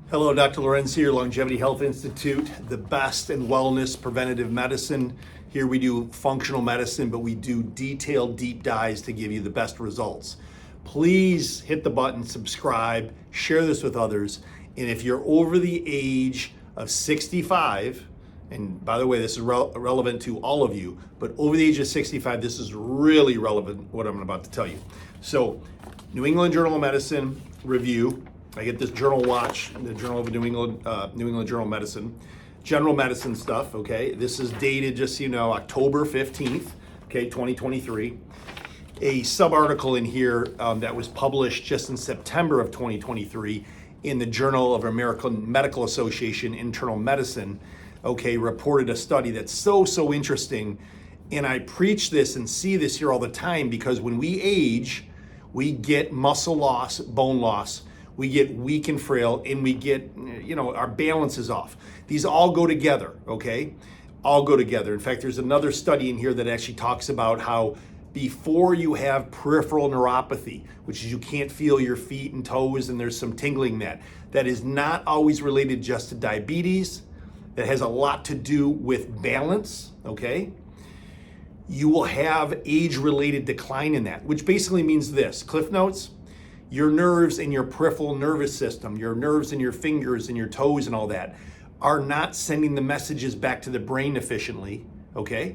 Hello, Dr. Lorenz here, Longevity Health Institute, the best in wellness preventative medicine. Here we do functional medicine, but we do detailed deep dives to give you the best results. Please hit the button, subscribe, share this with others. And if you're over the age of 65, and by the way, this is relevant to all of you, but over the age of 65, this is really relevant, what I'm about to tell you. So, New England Journal of Medicine review. I get this Journal Watch, the Journal of New England Journal of Medicine, general medicine stuff, okay? This is dated, just so you know, October 15th, okay, 2023. A sub-article in here that was published just in September of 2023 in the Journal of American Medical Association Internal Medicine, okay, reported a study that's so interesting. And I preach this and see this here all the time because when we age, we get muscle loss, bone loss, we get weak and frail, and we get, our balance is off. These all go together, okay? All go together. In fact, there's another study in here that actually talks about how before you have peripheral neuropathy, which is you can't feel your feet and toes and there's some tingling that is not always related just to diabetes. That has a lot to do with balance, okay? You will have age-related decline in that, which basically means this, Cliff Notes, your nerves in your peripheral nervous system, your nerves in your fingers and your toes and all that, are not sending the messages back to the brain efficiently, okay?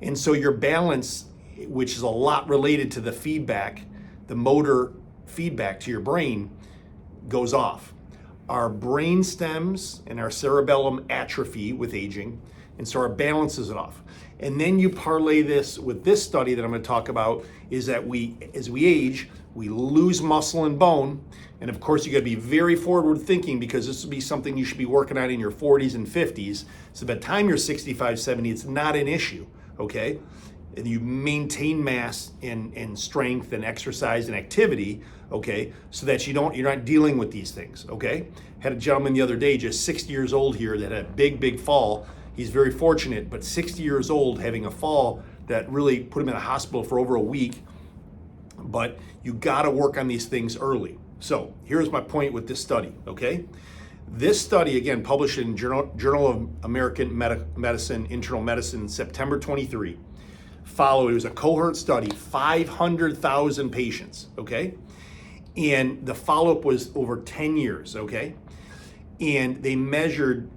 And so your balance, which is a lot related to the feedback, the motor feedback to your brain, goes off. Our brain stems and our cerebellum atrophy with aging, and so our balance is off. And then you parlay this with this study that I'm going to talk about, is that as we age, we lose muscle and bone. And of course, you got to be very forward thinking because this will be something you should be working on in your 40s and 50s. So by the time you're 65, 70, it's not an issue, okay? And you maintain mass and strength and exercise and activity, okay? So that you're not dealing with these things, okay? Had a gentleman the other day, just 60 years old here, that had a big fall. He's very fortunate, but 60 years old having a fall that really put him in a hospital for over a week. But you gotta work on these things early. So here's my point with this study, okay? This study, again, published in Journal of American Medicine, Internal Medicine, September 23, it was a cohort study, 500,000 patients, okay? And the follow-up was over 10 years, okay? And they measured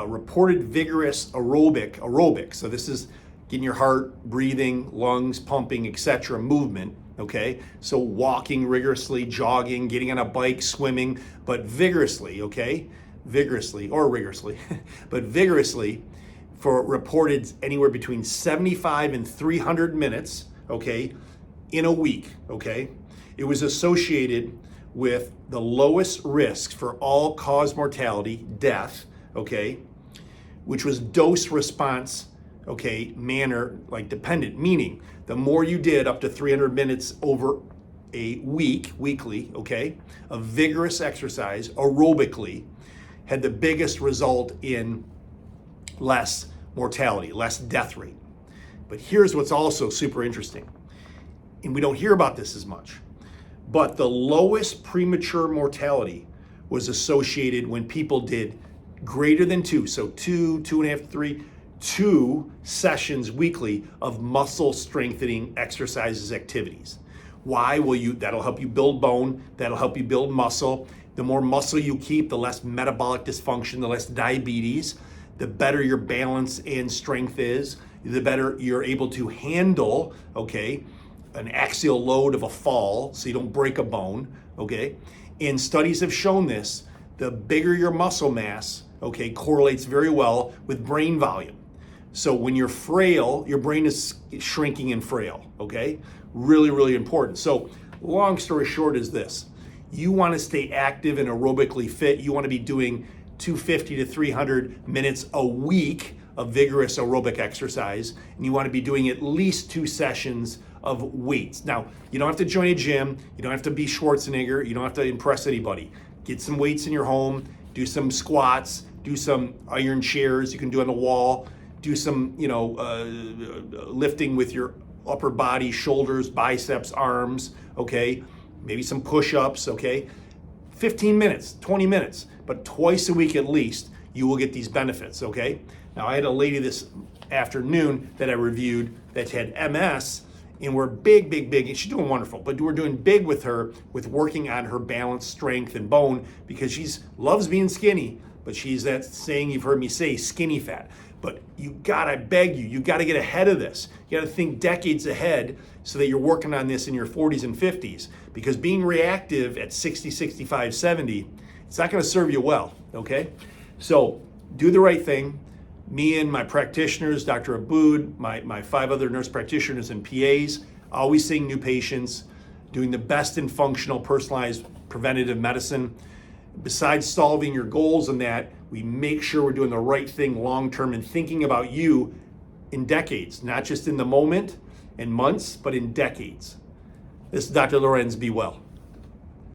reported vigorous aerobic. So this is getting your heart breathing, lungs pumping, etc., movement, okay? So walking rigorously, jogging, getting on a bike, swimming, but vigorously, okay? Vigorously or rigorously, but vigorously for reported anywhere between 75 and 300 minutes, okay, in a week, okay? It was associated with the lowest risk for all-cause mortality, death, okay, which was dose response, okay, manner, like dependent, meaning the more you did up to 300 minutes over a weekly, okay, of vigorous exercise aerobically had the biggest result in less mortality, less death rate. But here's what's also super interesting, and we don't hear about this as much, but the lowest premature mortality was associated when people did greater than 2, so 2.5, 3, 2 sessions weekly of muscle strengthening exercises, activities. Why? Well, that'll help you build bone, that'll help you build muscle. The more muscle you keep, the less metabolic dysfunction, the less diabetes, the better your balance and strength is, the better you're able to handle, okay, an axial load of a fall so you don't break a bone, okay? And studies have shown this, the bigger your muscle mass, okay, correlates very well with brain volume. So when you're frail, your brain is shrinking and frail, okay? Really important. So long story short is this. You wanna stay active and aerobically fit. You wanna be doing 250 to 300 minutes a week of vigorous aerobic exercise, and you wanna be doing at least 2 sessions of weights. Now, you don't have to join a gym, you don't have to be Schwarzenegger, you don't have to impress anybody. Get some weights in your home, do some squats, do some iron chairs you can do on the wall, do some, lifting with your upper body, shoulders, biceps, arms, okay? Maybe some push-ups, okay? 15 minutes, 20 minutes. but twice a week at least, you will get these benefits, okay? Now, I had a lady this afternoon that I reviewed that had MS, and we're big, and she's doing wonderful, but we're doing big with her with working on her balance, strength, and bone, because she's loves being skinny, but she's that saying you've heard me say, skinny fat. But I beg you gotta get ahead of this. You gotta think decades ahead so that you're working on this in your 40s and 50s, because being reactive at 60, 65, 70, it's not gonna serve you well, okay? So do the right thing. Me and my practitioners, Dr. Abood, my 5 other nurse practitioners and PAs, always seeing new patients, doing the best in functional, personalized preventative medicine. Besides solving your goals in that, we make sure we're doing the right thing long-term and thinking about you in decades, not just in the moment and months, but in decades. This is Dr. Lorenz. Be well.